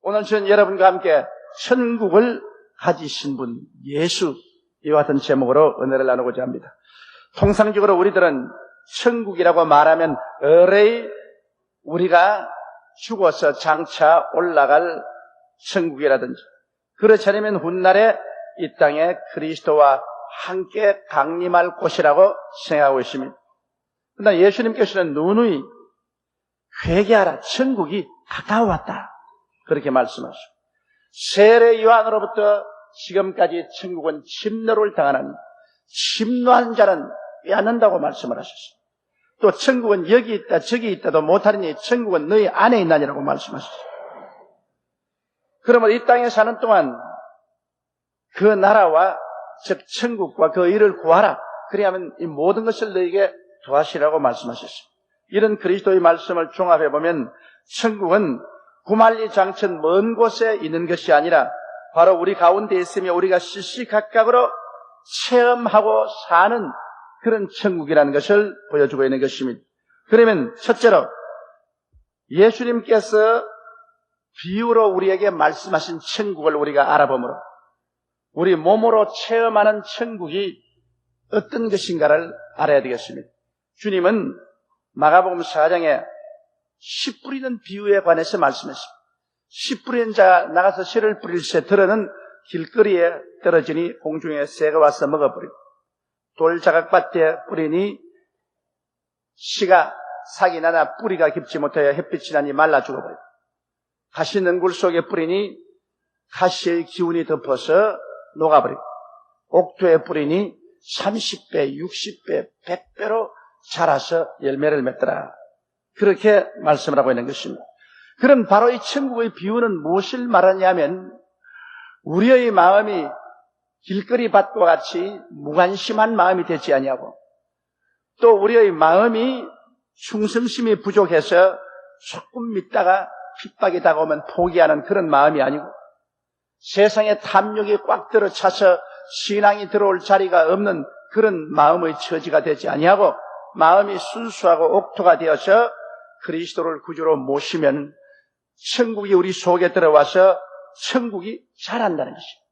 오늘 저는 여러분과 함께 천국을 가지신 분 예수, 이와 같은 제목으로 은혜를 나누고자 합니다. 통상적으로 우리들은 천국이라고 말하면 의뢰의 우리가 죽어서 장차 올라갈 천국이라든지, 그렇지 않으면 훗날에 이 땅에 그리스도와 함께 강림할 곳이라고 생각하고 있습니다. 그러나 예수님께서는 누누이 회개하라, 천국이 가까워왔다, 그렇게 말씀하시고, 세례 요한으로부터 지금까지 천국은 침노를 당하는, 침노한 자는 빼앗는다고 말씀을 하셨습니다. 또 천국은 여기 있다 저기 있다도 못하리니 천국은 너희 안에 있나니라고 말씀하셨습니다. 그러면 이 땅에 사는 동안 그 나라와 즉 천국과 그 일을 구하라, 그리하면 이 모든 것을 너에게 도하시라고 말씀하셨습니다. 이런 그리스도의 말씀을 종합해보면 천국은 구만리 장천 먼 곳에 있는 것이 아니라 바로 우리 가운데 있으며 우리가 시시각각으로 체험하고 사는 그런 천국이라는 것을 보여주고 있는 것입니다. 그러면 첫째로 예수님께서 비유로 우리에게 말씀하신 천국을 우리가 알아보므로 우리 몸으로 체험하는 천국이 어떤 것인가를 알아야 되겠습니다. 주님은 마가복음 4장에 씨 뿌리는 비유에 관해서 말씀했습니다. 씨 뿌리는 자가 나가서 씨를 뿌릴새 들어는 길거리에 떨어지니 공중에 새가 와서 먹어버리고, 돌자각밭에 뿌리니 씨가 삭이 나나 뿌리가 깊지 못하여 햇빛이 나니 말라 죽어버리고, 가시능굴 속에 뿌리니 가시의 기운이 덮어서 녹아버리고, 옥토에 뿌리니 30배, 60배, 100배로 자라서 열매를 맺더라, 그렇게 말씀을 하고 있는 것입니다. 그럼 바로 이 천국의 비유는 무엇을 말하냐면, 우리의 마음이 길거리 밭과 같이 무관심한 마음이 되지 아니하고, 또 우리의 마음이 충성심이 부족해서 조금 믿다가 핍박이 다가오면 포기하는 그런 마음이 아니고, 세상에 탐욕이 꽉 들어차서 신앙이 들어올 자리가 없는 그런 마음의 처지가 되지 아니하고, 마음이 순수하고 옥토가 되어서 그리스도를 구주로 모시면 천국이 우리 속에 들어와서 천국이 자란다는 것입니다.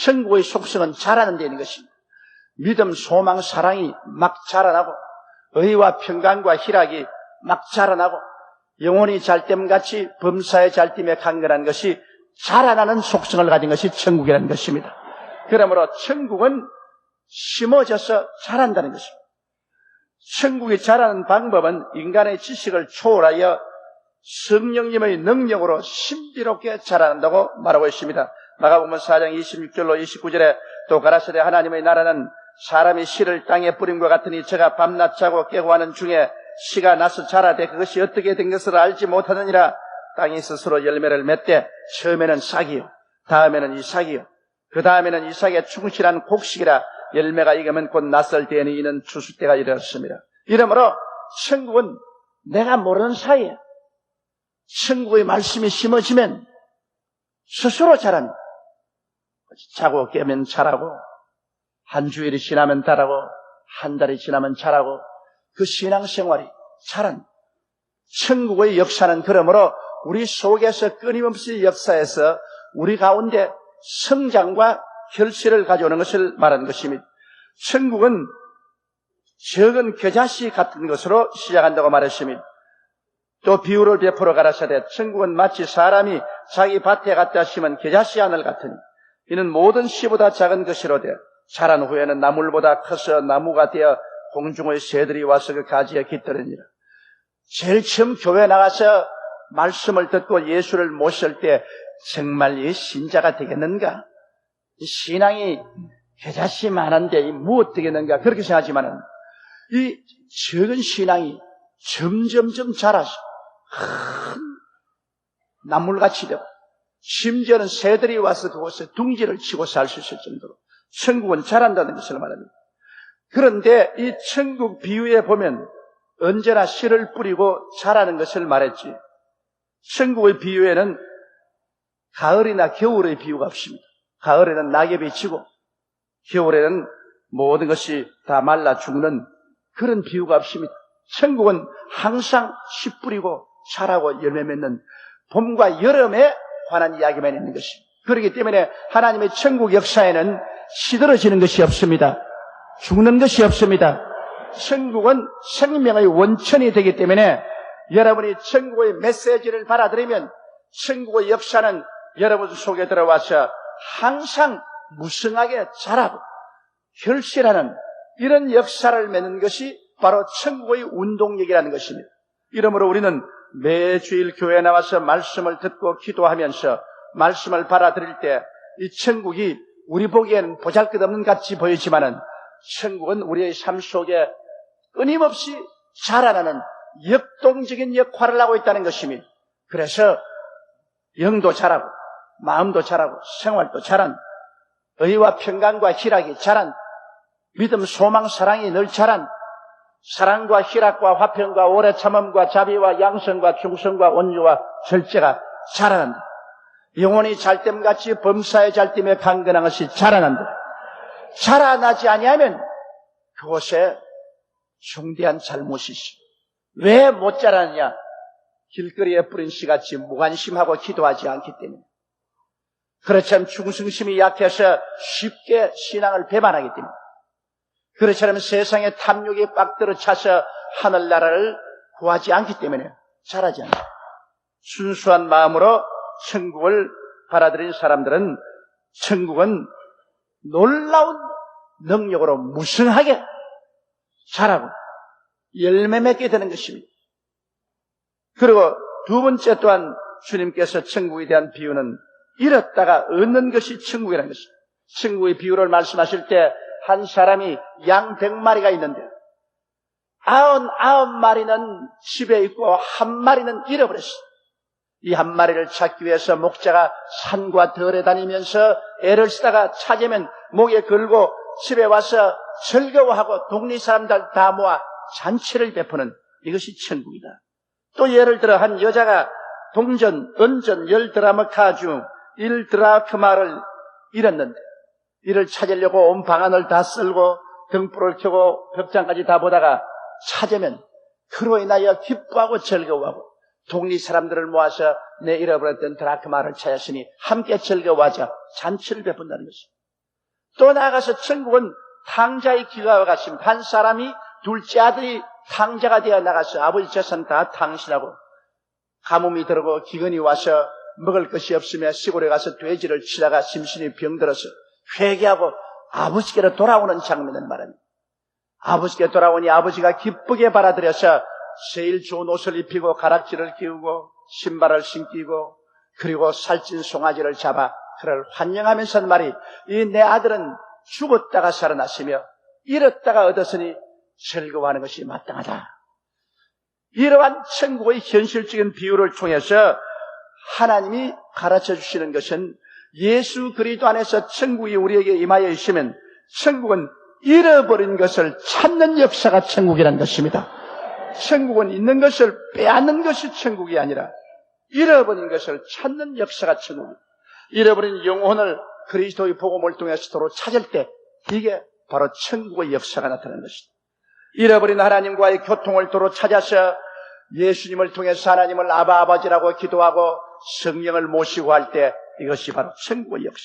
천국의 속성은 자라는 데 있는 것입니다. 믿음, 소망, 사랑이 막 자라나고, 의와 평강과 희락이 막 자라나고, 영혼이 잘됨같이 범사의 잘됨에 강건한 것이 자라나는 속성을 가진 것이 천국이라는 것입니다. 그러므로 천국은 심어져서 자란다는 것입니다. 천국이 자라는 방법은 인간의 지식을 초월하여 성령님의 능력으로 신비롭게 자란다고 말하고 있습니다. 마가복음 4장 26절로 29절에 또 가라사대 하나님의 나라는 사람이 씨를 땅에 뿌림과 같으니 저가 밤낮 자고 깨고 하는 중에 씨가 나서 자라되 그것이 어떻게 된 것을 알지 못하느니라. 땅이 스스로 열매를 맺되 처음에는 싹이요, 다음에는 이삭이요, 그 다음에는 이삭의 충실한 곡식이라. 열매가 익으면 곧 낯설 때에는 이는 추수 때가 이르렀습니다. 이러므로 천국은 내가 모르는 사이에 천국의 말씀이 심어지면 스스로 자랍니다. 자고 깨면 자라고, 한 주일이 지나면 자라고, 한 달이 지나면 자라고, 그 신앙생활이 자란. 천국의 역사는 그러므로 우리 속에서 끊임없이 역사해서 우리 가운데 성장과 결실을 가져오는 것을 말하는 것입니다. 천국은 적은 겨자씨 같은 것으로 시작한다고 말했습니다. 또 비유를 베풀어 가라사대 천국은 마치 사람이 자기 밭에 갖다 심은 겨자씨 하늘 같으니 이는 모든 씨보다 작은 것이로되 자란 후에는 나물보다 커서 나무가 되어 공중의 새들이 와서 그 가지에 깃들으니라. 제일 처음 교회 나가서 말씀을 듣고 예수를 모실 때 정말 이 신자가 되겠는가? 이 신앙이 겨자씨만한데 무엇 되겠는가? 그렇게 생각하지만은 이 적은 신앙이 점점점 자라서 큰 나물같이 되고, 심지어는 새들이 와서 그곳에 둥지를 치고 살 수 있을 정도로 천국은 자란다는 것을 말합니다. 그런데 이 천국 비유에 보면 언제나 씨를 뿌리고 자라는 것을 말했지, 천국의 비유에는 가을이나 겨울의 비유가 없습니다. 가을에는 낙엽이 지고 겨울에는 모든 것이 다 말라 죽는 그런 비유가 없습니다. 천국은 항상 씨 뿌리고 자라고 열매 맺는, 봄과 여름에 관한 이야기만 있는 것입니다. 그렇기 때문에 하나님의 천국 역사에는 시들어지는 것이 없습니다. 죽는 것이 없습니다. 천국은 생명의 원천이 되기 때문에 여러분이 천국의 메시지를 받아들이면 천국의 역사는 여러분 속에 들어와서 항상 무성하게 자라고 결실하는 이런 역사를 맺는 것이 바로 천국의 운동력이라는 것입니다. 이러므로 우리는 매주일 교회에 나와서 말씀을 듣고 기도하면서 말씀을 받아들일 때 이 천국이 우리 보기에는 보잘것없는 같이 보이지만은 천국은 우리의 삶 속에 끊임없이 자라나는 역동적인 역할을 하고 있다는 것입니다. 그래서 영도 자라고 마음도 자라고 생활도 자란 의와 평강과 희락이 자란 믿음, 소망, 사랑이 늘 자란 사랑과 희락과 화평과 오래 참음과 자비와 양성과 충성과 온유와 절제가 자라난다. 영혼이 잘됨같이 범사에 잘됨에 강건한 것이 자라난다. 자라나지 아니하면 그곳에 중대한 잘못이 있어. 왜 못 자라느냐? 길거리에 뿌린 씨같이 무관심하고 기도하지 않기 때문에. 그렇지만 충성심이 약해서 쉽게 신앙을 배반하기 때문에. 그렇지만 세상의 탐욕이 빡들어 차서 하늘나라를 구하지 않기 때문에 자라지 않아요. 순수한 마음으로 천국을 받아들인 사람들은 천국은 놀라운 능력으로 무성하게 자라고 열매 맺게 되는 것입니다. 그리고 두 번째 또한 주님께서 천국에 대한 비유는 잃었다가 얻는 것이 천국이라는 것입니다. 천국의 비유를 말씀하실 때 한 사람이 양 100마리가 있는데 99마리는 집에 있고 한 마리는 잃어버렸어요. 이 한 마리를 찾기 위해서 목자가 산과 들에 다니면서 애를 쓰다가 찾으면 목에 걸고 집에 와서 즐거워하고 동네 사람들 다 모아 잔치를 베푸는 이것이 천국이다. 또 예를 들어 한 여자가 동전, 은전 10드라마 중 1드라크마를 잃었는데 이를 찾으려고 온 방안을 다 쓸고 등불을 켜고 벽장까지 다 보다가 찾으면 그로 인하여 기뻐하고 즐거워하고 동네 사람들을 모아서 내 잃어버렸던 드라크마를 찾았으니 함께 즐거워하자 잔치를 베푼다는 것입니다. 또 나아가서 천국은 탕자의 기가와 같습니다. 한 사람이 둘째 아들이 탕자가 되어 나가서 아버지 재산 다 탕신하고 가뭄이 들고 기근이 와서 먹을 것이 없으며 시골에 가서 돼지를 치다가 심신이 병들어서 회개하고 아버지께로 돌아오는 장면을 말합니다. 아버지께 돌아오니 아버지가 기쁘게 받아들여서 제일 좋은 옷을 입히고 가락지를 끼우고 신발을 신기고 그리고 살찐 송아지를 잡아 그를 환영하면서 한 말이 이 내 아들은 죽었다가 살아났으며 잃었다가 얻었으니 즐거워하는 것이 마땅하다. 이러한 천국의 현실적인 비유를 통해서 하나님이 가르쳐 주시는 것은 예수 그리스도 안에서 천국이 우리에게 임하여 있으면 천국은 잃어버린 것을 찾는 역사가 천국이라는 것입니다. 천국은 있는 것을 빼앗는 것이 천국이 아니라 잃어버린 것을 찾는 역사가 천국입니다. 잃어버린 영혼을 그리스도의 복음을 통해서 서로 찾을 때 이게 바로 천국의 역사가 나타나는 것입니다. 잃어버린 하나님과의 교통을 도로 찾아서 예수님을 통해서 하나님을 아버지라고 기도하고 성령을 모시고 할 때 이것이 바로 천국의 역사.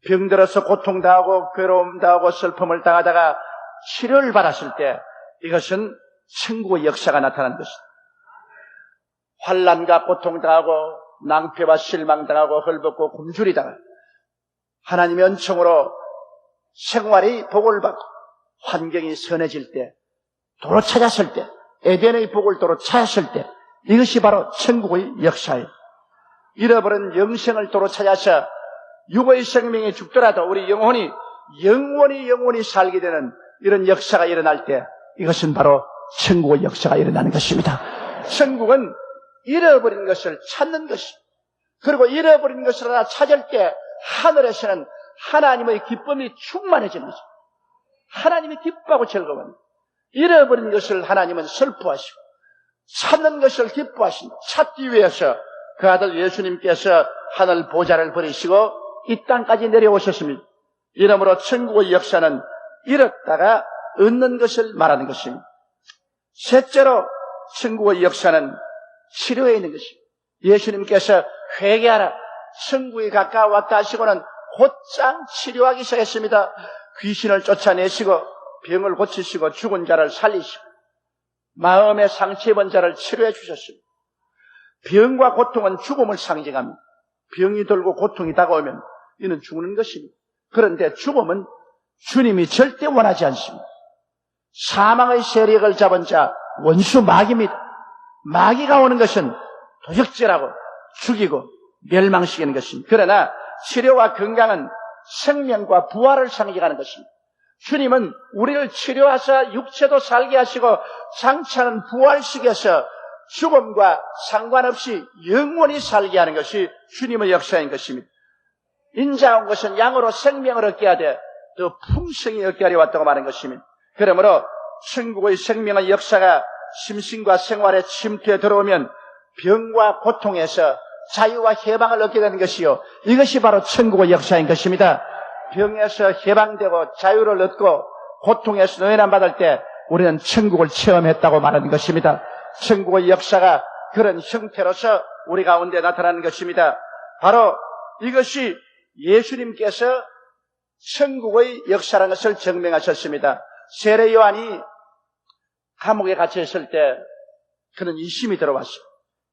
병들어서 고통당하고 괴로움당하고 슬픔을 당하다가 치료를 받았을 때 이것은 천국의 역사가 나타난 것이다. 환난과 고통당하고 낭패와 실망당하고 헐벗고 굶주리다가 하나님의 은총으로 생활이 복을 받고 환경이 선해질 때 도로 찾았을 때 에덴의 복을 도로 찾았을 때 이것이 바로 천국의 역사예요. 잃어버린 영생을 도로 찾아서 육의 생명이 죽더라도 우리 영혼이 영원히 살게 되는 이런 역사가 일어날 때 이것은 바로 천국의 역사가 일어나는 것입니다. 천국은 잃어버린 것을 찾는 것입니다. 그리고 잃어버린 것을 하나 찾을 때 하늘에서는 하나님의 기쁨이 충만해지는 것입니다. 하나님이 기뻐하고 즐거워합니다. 잃어버린 것을 하나님은 슬퍼하시고 찾는 것을 기뻐하신다. 찾기 위해서 그 아들 예수님께서 하늘 보좌를 버리시고 이 땅까지 내려오셨습니다. 이러므로 천국의 역사는 잃었다가 얻는 것을 말하는 것입니다. 셋째로 천국의 역사는 치료에 있는 것입니다. 예수님께서 회개하라. 천국이 가까웠다 하시고는 곧장 치료하기 시작했습니다. 귀신을 쫓아내시고 병을 고치시고 죽은 자를 살리시고 마음의 상처 입은 자를 치료해 주셨습니다. 병과 고통은 죽음을 상징합니다. 병이 들고 고통이 다가오면 이는 죽는 것입니다. 그런데 죽음은 주님이 절대 원하지 않습니다. 사망의 세력을 잡은 자 원수 마귀입니다. 마귀가 오는 것은 도적질하고 죽이고 멸망시키는 것입니다. 그러나 치료와 건강은 생명과 부활을 상징하는 것입니다. 주님은 우리를 치료하사 육체도 살게 하시고 장차는 부활시켜서 죽음과 상관없이 영원히 살게 하는 것이 주님의 역사인 것입니다. 인자 온 것은 양으로 생명을 얻게 하되 더 풍성히 얻게 하려 왔다고 말한 것입니다. 그러므로 천국의 생명의 역사가 심신과 생활에 침투해 들어오면 병과 고통에서 자유와 해방을 얻게 되는 것이요, 이것이 바로 천국의 역사인 것입니다. 병에서 해방되고 자유를 얻고 고통에서 노예난받을 때 우리는 천국을 체험했다고 말하는 것입니다. 천국의 역사가 그런 형태로서 우리 가운데 나타나는 것입니다. 바로 이것이 예수님께서 천국의 역사라는 것을 증명하셨습니다. 세례 요한이 감옥에 갇혀 있을 때 그는 이심이 들어왔어요.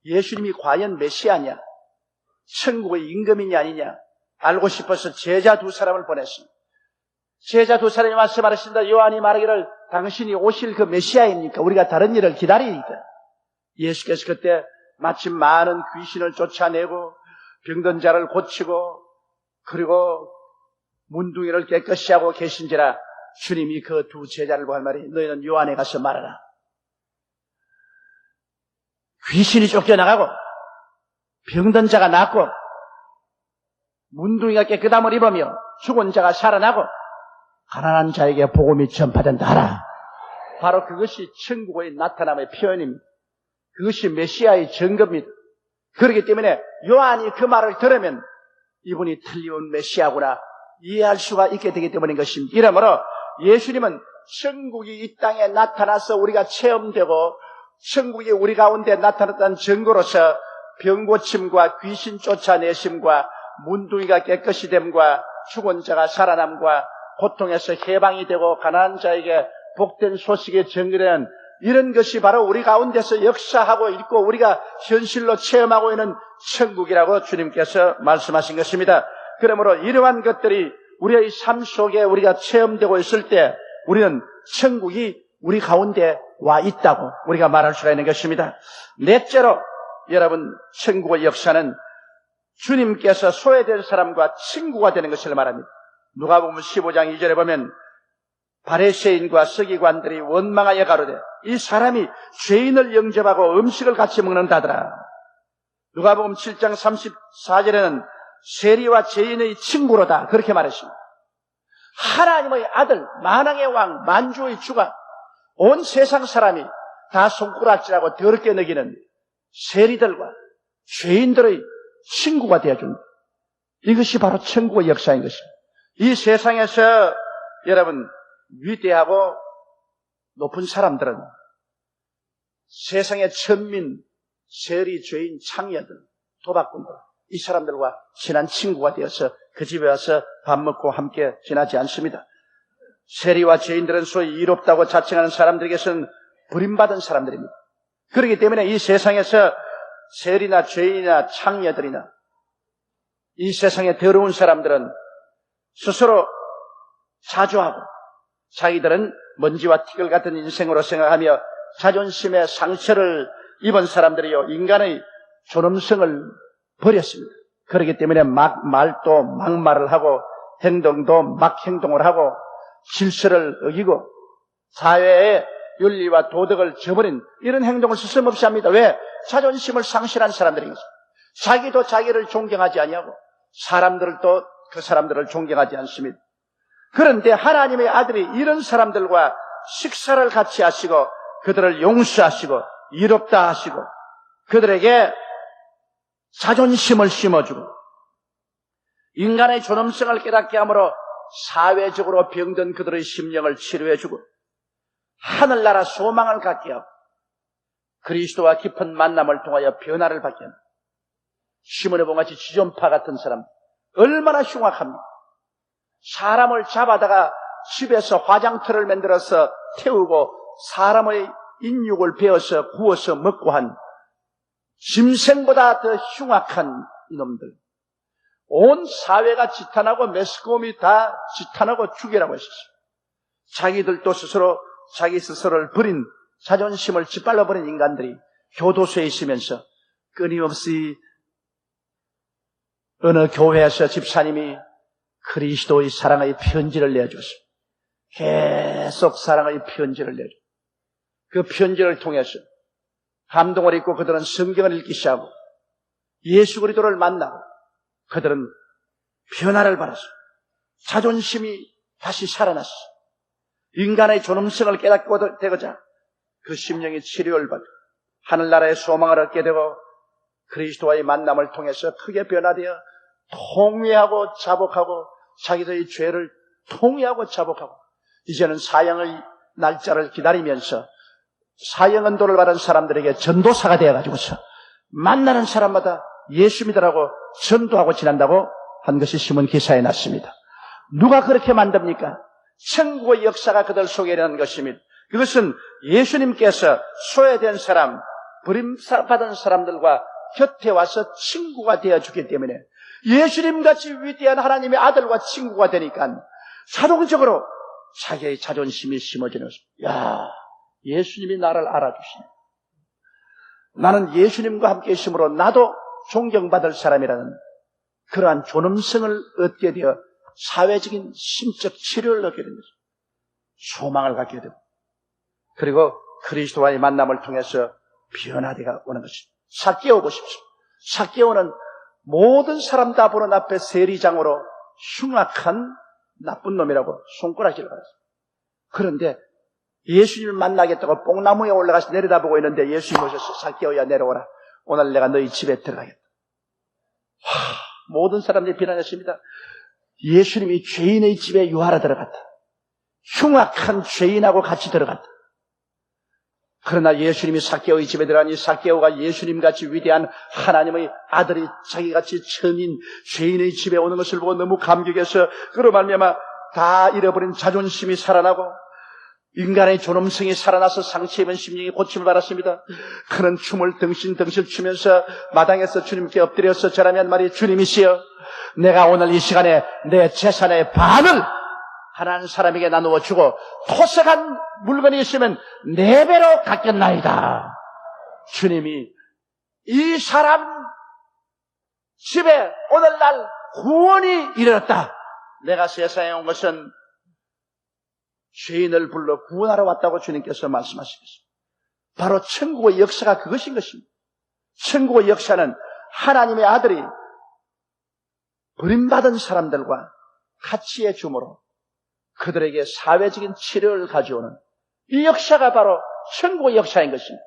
예수님이 과연 메시아냐, 천국의 임금이냐 아니냐 알고 싶어서 제자 두 사람을 보냈습니다. 제자 두 사람이 와서 말했습니다. 요한이 말하기를 당신이 오실 그 메시아입니까? 우리가 다른 일을 기다리니까. 예수께서 그때 마침 많은 귀신을 쫓아내고 병든 자를 고치고 그리고 문둥이를 깨끗이 하고 계신지라 주님이 그 두 제자를 보고 할 말이, 너희는 요한에 가서 말하라. 귀신이 쫓겨나가고 병든 자가 낫고 문둥이가 깨끗함을 입으며 죽은 자가 살아나고 가난한 자에게 복음이 전파된다 하라. 바로 그것이 천국의 나타남의 표현입니다. 그것이 메시아의 증거입니다. 그렇기 때문에 요한이 그 말을 들으면 이분이 틀림없는 메시아구나 이해할 수가 있게 되기 때문인 것입니다. 이러므로 예수님은 천국이 이 땅에 나타나서 우리가 체험되고 천국이 우리 가운데 나타났다는 증거로서 병고침과 귀신 쫓아내심과 문둥이가 깨끗이 됨과 죽은 자가 살아남과 고통에서 해방이 되고 가난한 자에게 복된 소식의 증거되는 이런 것이 바로 우리 가운데서 역사하고 있고 우리가 현실로 체험하고 있는 천국이라고 주님께서 말씀하신 것입니다. 그러므로 이러한 것들이 우리의 삶 속에 우리가 체험되고 있을 때 우리는 천국이 우리 가운데 와 있다고 우리가 말할 수가 있는 것입니다. 넷째로 여러분, 천국의 역사는 주님께서 소외된 사람과 친구가 되는 것을 말합니다. 누가복음 15장 2절에 보면 바리새인과 서기관들이 원망하여 가로되 이 사람이 죄인을 영접하고 음식을 같이 먹는다더라. 누가복음 7장 34절에는 세리와 죄인의 친구로다 그렇게 말했습니다. 하나님의 아들, 만왕의 왕, 만주의 주가 온 세상 사람이 다 손가락질하고 더럽게 여기는 세리들과 죄인들의 친구가 되어줍니다. 이것이 바로 천국의 역사인 것입니다. 이 세상에서 여러분 위대하고 높은 사람들은 세상의 천민, 세리, 죄인, 창녀들, 도박꾼들 이 사람들과 친한 친구가 되어서 그 집에 와서 밥 먹고 함께 지나지 않습니다. 세리와 죄인들은 소위 이롭다고 자칭하는 사람들에게서는 버림받은 사람들입니다. 그렇기 때문에 이 세상에서 세리나 죄인이나 창녀들이나 이 세상에 더러운 사람들은 스스로 자조하고 자기들은 먼지와 티끌 같은 인생으로 생각하며 자존심의 상처를 입은 사람들이요 인간의 존엄성을 버렸습니다. 그렇기 때문에 말도 막말을 하고 행동도 막 행동을 하고 질서를 어기고 사회의 윤리와 도덕을 저버린 이런 행동을 스스럼없이 합니다. 왜? 자존심을 상실한 사람들인 것입니다. 자기도 자기를 존경하지 아니하고 사람들도 그 사람들을 존경하지 않습니다. 그런데 하나님의 아들이 이런 사람들과 식사를 같이 하시고 그들을 용서하시고 이롭다 하시고 그들에게 자존심을 심어주고 인간의 존엄성을 깨닫게 함으로 사회적으로 병든 그들의 심령을 치료해주고 하늘나라 소망을 갖게 하고 그리스도와 깊은 만남을 통하여 변화를 받게 합니다. 시몬의 봉같이 지존파 같은 사람 얼마나 흉악합니까? 사람을 잡아다가 집에서 화장터를 만들어서 태우고 사람의 인육을 베어서 구워서 먹고 한 짐승보다 더 흉악한 이놈들. 온 사회가 지탄하고 매스컴이 다 지탄하고 죽이라고 했었어요. 자기들도 스스로 자기 스스로를 버린, 자존심을 짓밟아버린 인간들이 교도소에 있으면서 끊임없이 어느 교회에서 집사님이 그리스도의 사랑의 편지를 내줬어요. 계속 사랑의 편지를 내줘. 그 편지를 통해서 감동을 입고 그들은 성경을 읽기 시작하고 예수 그리스도를 만나고 그들은 변화를 받았어요. 자존심이 다시 살아났어요. 인간의 존엄성을 깨닫게 되고자 그 심령이 치료를 받고 하늘나라의 소망을 얻게 되고 그리스도와의 만남을 통해서 크게 변화되어 통회하고 자복하고 자기들의 죄를 통회하고 자복하고 이제는 사형의 날짜를 기다리면서 사형 언도를 받은 사람들에게 전도사가 되어가지고서 만나는 사람마다 예수 믿으라고 전도하고 지난다고 한 것이 신문 기사에 났습니다. 누가 그렇게 만듭니까? 천국의 역사가 그들 속에 일어난 것입니다. 그것은 예수님께서 소외된 사람, 버림받은 사람들과 곁에 와서 친구가 되어주기 때문에 예수님같이 위대한 하나님의 아들과 친구가 되니까 자동적으로 자기의 자존심이 심어지는 것입니다. 야, 예수님이 나를 알아주시네. 나는 예수님과 함께 있으므로 나도 존경받을 사람이라는 그러한 존엄성을 얻게 되어 사회적인 심적 치료를 얻게 됩니다. 소망을 갖게 되고 그리고 그리스도와의 만남을 통해서 변화되가 오는 것입니다. 삭개오 보십시오. 삭개오는 모든 사람 다 보는 앞에 세리장으로 흉악한 나쁜 놈이라고 손가락질을 받았어요. 그런데 예수님을 만나겠다고 뽕나무에 올라가서 내려다보고 있는데 예수님 오셔서 삭개오야 내려오라. 오늘 내가 너희 집에 들어가겠다. 모든 사람들이 비난했습니다. 예수님이 죄인의 집에 유하러 들어갔다. 흉악한 죄인하고 같이 들어갔다. 그러나 예수님이 삭개오의 집에 들어가니 삭개오가 예수님같이 위대한 하나님의 아들이 자기같이 천인 죄인의 집에 오는 것을 보고 너무 감격해서 그로 말미암아 다 잃어버린 자존심이 살아나고 인간의 존엄성이 살아나서 상처 입은 심령이 고침을 받았습니다. 그는 춤을 덩실덩실 추면서 마당에서 주님께 엎드려서 절하면 말이 주님이시여 내가 오늘 이 시간에 내 재산의 반을 하나님 사람에게 나누어 주고 토색한 물건이 있으면 4배로 갚겠나이다. 주님이 이 사람 집에 오늘날 구원이 이르렀다. 내가 세상에 온 것은 죄인을 불러 구원하러 왔다고 주님께서 말씀하시겠습니다. 바로 천국의 역사가 그것인 것입니다. 천국의 역사는 하나님의 아들이 버림받은 사람들과 같이 해줌으로 그들에게 사회적인 치료를 가져오는 이 역사가 바로 천국의 역사인 것입니다.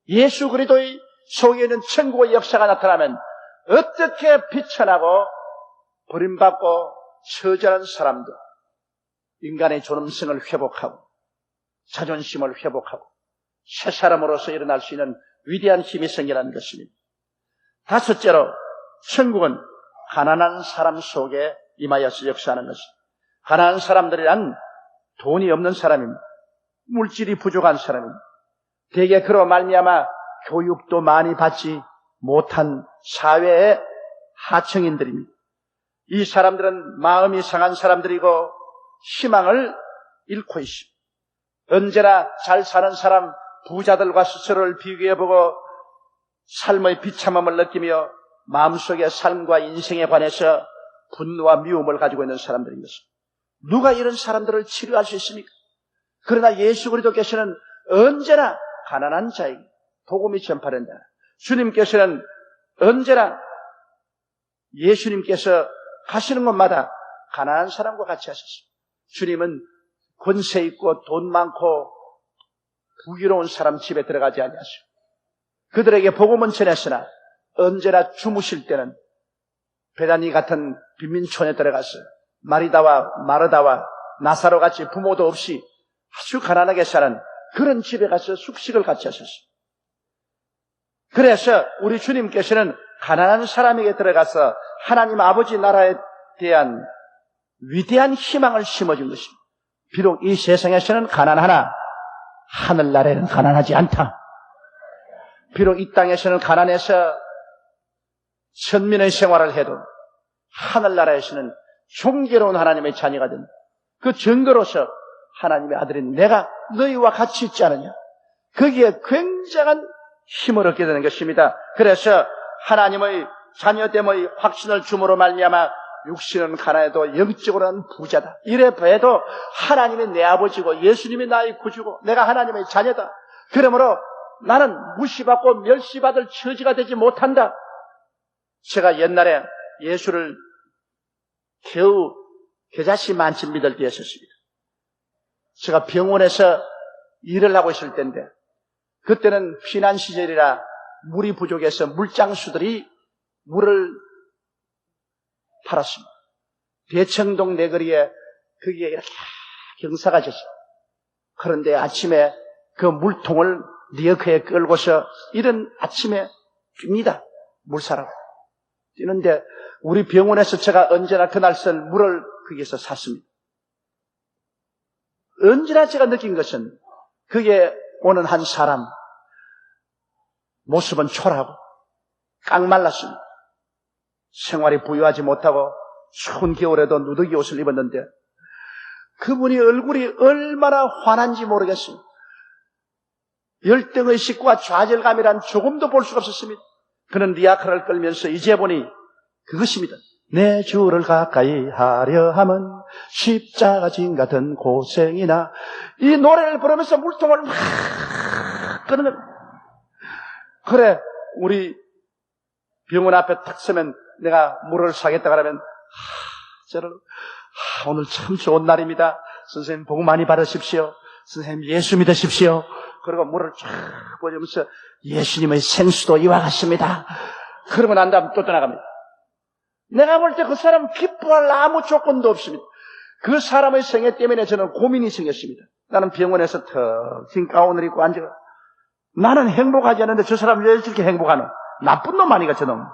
예수 그리스도의 속에 있는 천국의 역사가 나타나면 어떻게 비천하고 버림받고 처절한 사람도 인간의 존엄성을 회복하고 자존심을 회복하고 새 사람으로서 일어날 수 있는 위대한 힘이 생겨나는 것입니다. 다섯째로 천국은 가난한 사람 속에 임하여서 역사하는 것입니다. 가난한 사람들이란 돈이 없는 사람입니다. 물질이 부족한 사람입니다. 대개 그로 말미암아 교육도 많이 받지 못한 사회의 하층인들입니다. 이 사람들은 마음이 상한 사람들이고 희망을 잃고 있습니다. 언제나 잘 사는 사람, 부자들과 스스로를 비교해보고 삶의 비참함을 느끼며 마음속에 삶과 인생에 관해서 분노와 미움을 가지고 있는 사람들인 것입니다. 누가 이런 사람들을 치료할 수 있습니까? 그러나 예수 그리스도께서는 언제나 가난한 자에게 복음이 전파된다. 주님께서는 언제나 예수님께서 가시는 곳마다 가난한 사람과 같이 하셨습니다. 주님은 권세 있고 돈 많고 부귀로운 사람 집에 들어가지 아니하시고 그들에게 복음은 전했으나 언제나 주무실 때는 베다니 같은 빈민촌에 들어가서 마리다와 마르다와 나사로 같이 부모도 없이 아주 가난하게 사는 그런 집에 가서 숙식을 같이 하셨습니다. 그래서 우리 주님께서는 가난한 사람에게 들어가서 하나님 아버지 나라에 대한 위대한 희망을 심어준 것입니다. 비록 이 세상에서는 가난하나 하늘나라에는 가난하지 않다. 비록 이 땅에서는 가난해서 천민의 생활을 해도 하늘나라에서는 존귀로운 하나님의 자녀가 된다. 그 증거로서 하나님의 아들인 내가 너희와 같이 있지 않느냐. 거기에 굉장한 힘을 얻게 되는 것입니다. 그래서 하나님의 자녀됨의 확신을 줌으로 말미암아 육신은 가난해도 영적으로는 부자다. 이래 봬도 하나님이 내 아버지고 예수님이 나의 구주고 내가 하나님의 자녀다. 그러므로 나는 무시받고 멸시받을 처지가 되지 못한다. 제가 옛날에 예수를 겨우 겨자씨 만침 믿을 때였었습니다. 제가 병원에서 일을 하고 있을 때인데 그때는 피난 시절이라 물이 부족해서 물장수들이 물을 팔았습니다. 대청동 내거리에 거기에 이렇게 경사가 졌어요. 그런데 아침에 그 물통을 리어커에 끌고서 이른 아침에 뜁니다. 물 사라고. 뛰는데 우리 병원에서 제가 언제나 그날 쓸 물을 거기에서 샀습니다. 언제나 제가 느낀 것은 거기에 오는 한 사람 모습은 초라하고 깡말랐습니다. 생활이 부유하지 못하고 추운 겨울에도 누더기 옷을 입었는데 그분이 얼굴이 얼마나 환한지 모르겠습니다. 열등의 식과 좌절감이란 조금도 볼 수가 없었습니다. 그는 리아카를 끌면서 이제 보니 그것입니다. 내 주를 가까이 하려 함은 십자가 진 같은 고생이나 이 노래를 부르면서 물통을 막 끄는 겁니다. 그래 우리 병원 앞에 탁 서면 내가 물을 사겠다 그러면 저를 오늘 참 좋은 날입니다. 선생님 복 많이 받으십시오. 선생님 예수 믿으십시오. 그리고 물을 쫙 보여주면서 예수님의 생수도 이와 같습니다. 그러고 난 다음 또 떠나갑니다. 내가 볼 때 그 사람 기뻐할 아무 조건도 없습니다. 그 사람의 생애 때문에 저는 고민이 생겼습니다. 나는 병원에서 턱 긴 가운을 입고 앉아 나는 행복하지 않은데 저 사람 왜 저렇게 행복하노? 나쁜 놈 아니가 저놈.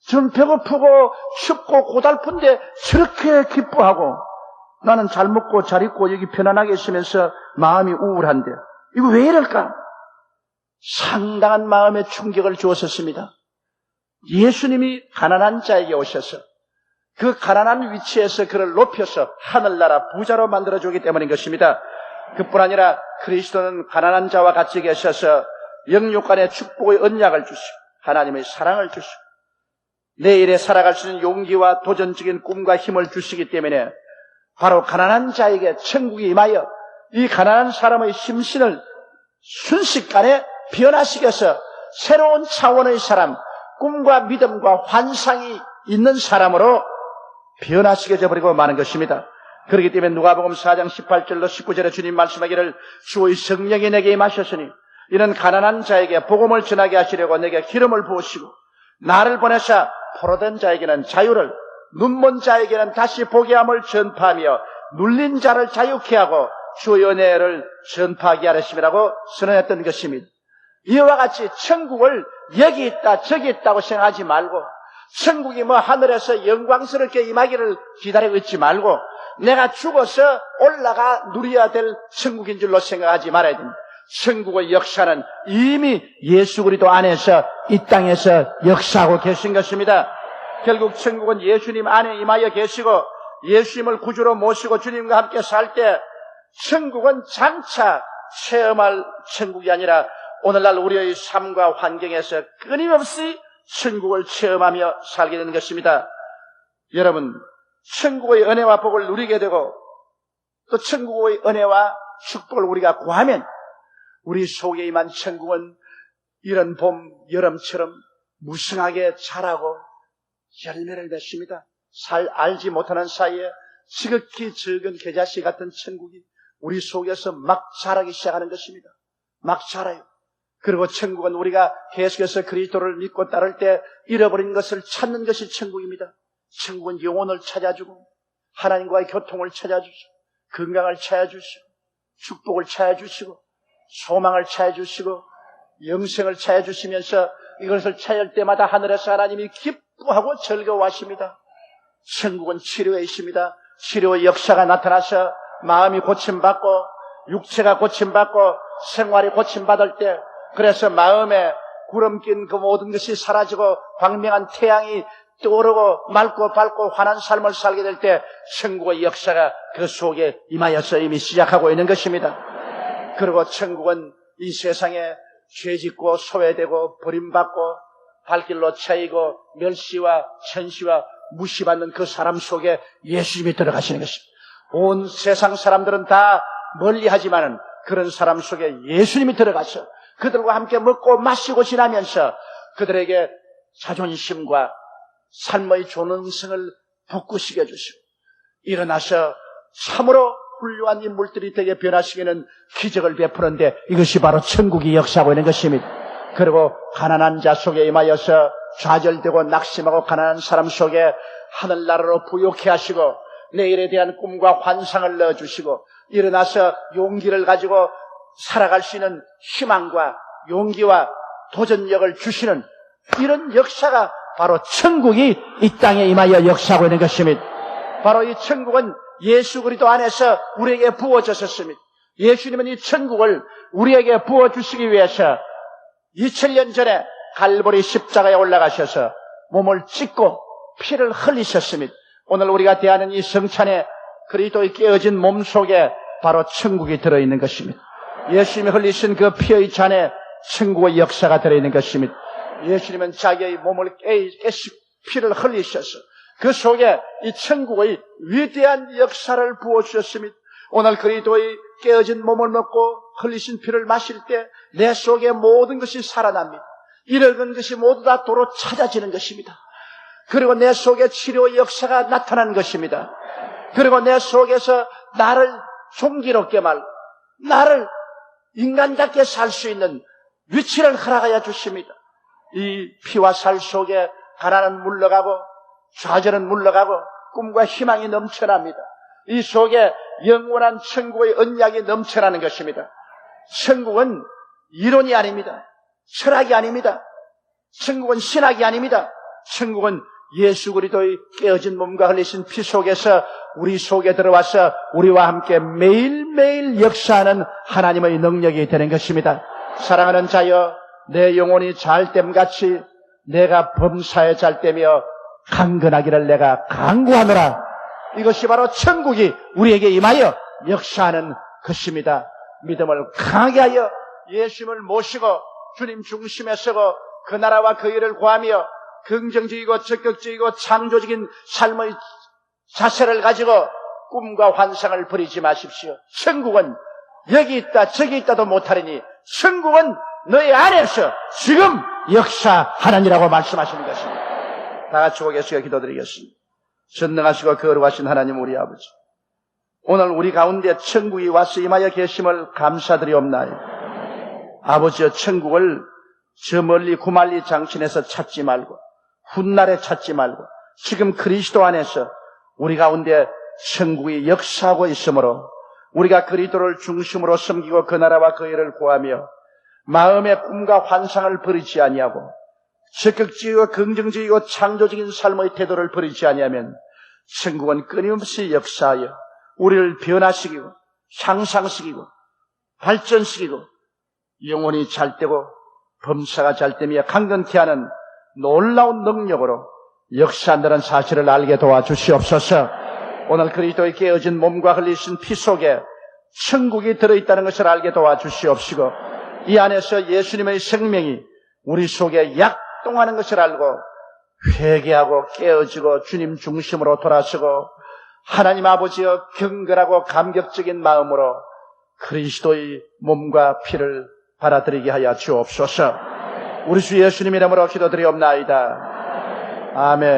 전 배고프고 춥고 고달픈데 저렇게 기뻐하고 나는 잘 먹고 잘 입고 여기 편안하게 있으면서 마음이 우울한데 이거 왜 이럴까? 상당한 마음의 충격을 주었었습니다. 예수님이 가난한 자에게 오셔서 그 가난한 위치에서 그를 높여서 하늘나라 부자로 만들어주기 때문인 것입니다. 그뿐 아니라 그리스도는 가난한 자와 같이 계셔서 영육간의 축복의 언약을 주시고 하나님의 사랑을 주시고 내일에 살아갈 수 있는 용기와 도전적인 꿈과 힘을 주시기 때문에 바로 가난한 자에게 천국이 임하여 이 가난한 사람의 심신을 순식간에 변화시켜서 새로운 차원의 사람, 꿈과 믿음과 환상이 있는 사람으로 변화시켜져 버리고 마는 것입니다. 그렇기 때문에 누가복음 4장 18절로 19절에 주님 말씀하기를 주의 성령이 내게 임하셨으니 이는 가난한 자에게 복음을 전하게 하시려고 내게 기름을 부으시고 나를 보내사 포로된 자에게는 자유를, 눈먼 자에게는 다시 보게 함을 전파하며 눌린 자를 자유케 하고 주의 은혜를 전파하게 하셨음이라고 선언했던 것입니다. 이와 같이 천국을 여기 있다 저기 있다고 생각하지 말고 천국이 뭐 하늘에서 영광스럽게 임하기를 기다리고 있지 말고 내가 죽어서 올라가 누려야 될 천국인 줄로 생각하지 말아야 됩니다. 천국의 역사는 이미 예수 그리스도 안에서 이 땅에서 역사하고 계신 것입니다. 결국 천국은 예수님 안에 임하여 계시고 예수님을 구주로 모시고 주님과 함께 살 때 천국은 장차 체험할 천국이 아니라 오늘날 우리의 삶과 환경에서 끊임없이 천국을 체험하며 살게 되는 것입니다. 여러분, 천국의 은혜와 복을 누리게 되고 또 천국의 은혜와 축복을 우리가 구하면 우리 속에 임한 천국은 이런 봄, 여름처럼 무성하게 자라고 열매를 맺습니다. 알지 못하는 사이에 지극히 적은 겨자씨 같은 천국이 우리 속에서 막 자라기 시작하는 것입니다. 막 자라요. 그리고 천국은 우리가 계속해서 그리스도를 믿고 따를 때 잃어버린 것을 찾는 것이 천국입니다. 천국은 영혼을 찾아주고 하나님과의 교통을 찾아주시고 건강을 찾아주시고 축복을 찾아주시고 소망을 찾아주시고 영생을 찾아주시면서 이것을 찾을 때마다 하늘에서 하나님이 기뻐하고 즐거워하십니다. 천국은 치료에 있습니다. 치료의 역사가 나타나서 마음이 고침받고 육체가 고침받고 생활이 고침받을 때, 그래서 마음에 구름 낀 그 모든 것이 사라지고 광명한 태양이 떠오르고 맑고 밝고 환한 삶을 살게 될 때 천국의 역사가 그 속에 임하여서 이미 시작하고 있는 것입니다. 그리고 천국은 이 세상에 죄짓고 소외되고 버림받고 발길로 차이고 멸시와 천시와 무시받는 그 사람 속에 예수님이 들어가시는 것입니다. 온 세상 사람들은 다 멀리하지만은 그런 사람 속에 예수님이 들어가서 그들과 함께 먹고 마시고 지나면서 그들에게 자존심과 삶의 존엄성을 북구시켜 주시고 일어나서 참으로 훌륭한 인물들이 되게 변화시키는 기적을 베푸는데 이것이 바로 천국이 역사하고 있는 것입니다. 그리고 가난한 자 속에 임하여서 좌절되고 낙심하고 가난한 사람 속에 하늘나라로 부욕해 하시고 내일에 대한 꿈과 환상을 넣어주시고 일어나서 용기를 가지고 살아갈 수 있는 희망과 용기와 도전력을 주시는 이런 역사가 바로 천국이 이 땅에 임하여 역사하고 있는 것입니다. 바로 이 천국은 예수 그리스도 안에서 우리에게 부어졌습니다. 예수님은 이 천국을 우리에게 부어주시기 위해서 2000년 전에 갈보리 십자가에 올라가셔서 몸을 찢고 피를 흘리셨습니다. 오늘 우리가 대하는 이 성찬에 그리스도의 깨어진 몸 속에 바로 천국이 들어있는 것입니다. 예수님이 흘리신 그 피의 잔에 천국의 역사가 들어있는 것입니다. 예수님은 자기의 몸을 깨시 피를 흘리셔서 그 속에 이 천국의 위대한 역사를 부어주셨습니다. 오늘 그리스도의 깨어진 몸을 먹고 흘리신 피를 마실 때 내 속에 모든 것이 살아납니다. 잃어간 것이 모두 다 도로 찾아지는 것입니다. 그리고 내 속에 치료의 역사가 나타나는 것입니다. 그리고 내 속에서 나를 존귀롭게 나를 인간답게 살 수 있는 위치를 허락하여 주십니다. 이 피와 살 속에 가난은 물러가고 좌절은 물러가고 꿈과 희망이 넘쳐납니다. 이 속에 영원한 천국의 언약이 넘쳐나는 것입니다. 천국은 이론이 아닙니다. 철학이 아닙니다. 천국은 신학이 아닙니다. 천국은 예수 그리스도의 깨어진 몸과 흘리신 피 속에서 우리 속에 들어와서 우리와 함께 매일매일 역사하는 하나님의 능력이 되는 것입니다. 사랑하는 자여, 내 영혼이 잘됨같이 내가 범사에 잘되며 강건하기를 내가 간구하노라. 이것이 바로 천국이 우리에게 임하여 역사하는 것입니다. 믿음을 강하게 하여 예수님을 모시고 주님 중심에 서고 그 나라와 그 일을 구하며 긍정적이고 적극적이고 창조적인 삶의 자세를 가지고 꿈과 환상을 버리지 마십시오. 천국은 여기 있다 저기 있다도 못하리니 천국은 너희 안에서 지금 역사하느니라고 말씀하시는 것입니다. 다 같이 고개숙여 기도드리겠습니다. 전능하시고 거룩하신 하나님 우리 아버지, 오늘 우리 가운데 천국이 와서 임하여 계심을 감사드리옵나이다. 아버지여, 천국을 저 멀리 구말리 장신에서 찾지 말고 훗날에 찾지 말고 지금 그리스도 안에서 우리 가운데 천국이 역사하고 있으므로 우리가 그리스도를 중심으로 섬기고 그 나라와 그 일을 구하며 마음의 꿈과 환상을 버리지 아니하고 적극적이고 긍정적이고 창조적인 삶의 태도를 버리지 아니하면 천국은 끊임없이 역사하여 우리를 변화시키고 향상시키고 발전시키고 영혼이 잘되고 범사가 잘되며 강건케 하는 놀라운 능력으로 역사한다는 사실을 알게 도와주시옵소서. 오늘 그리스도의 깨어진 몸과 흘리신 피 속에 천국이 들어있다는 것을 알게 도와주시옵시고 이 안에서 예수님의 생명이 우리 속에 약동하는 것을 알고 회개하고 깨어지고 주님 중심으로 돌아서고 하나님 아버지여 경건하고 감격적인 마음으로 그리스도의 몸과 피를 받아들이게 하여 주옵소서. 우리 주 예수님 이름으로 기도드리옵나이다. 아멘.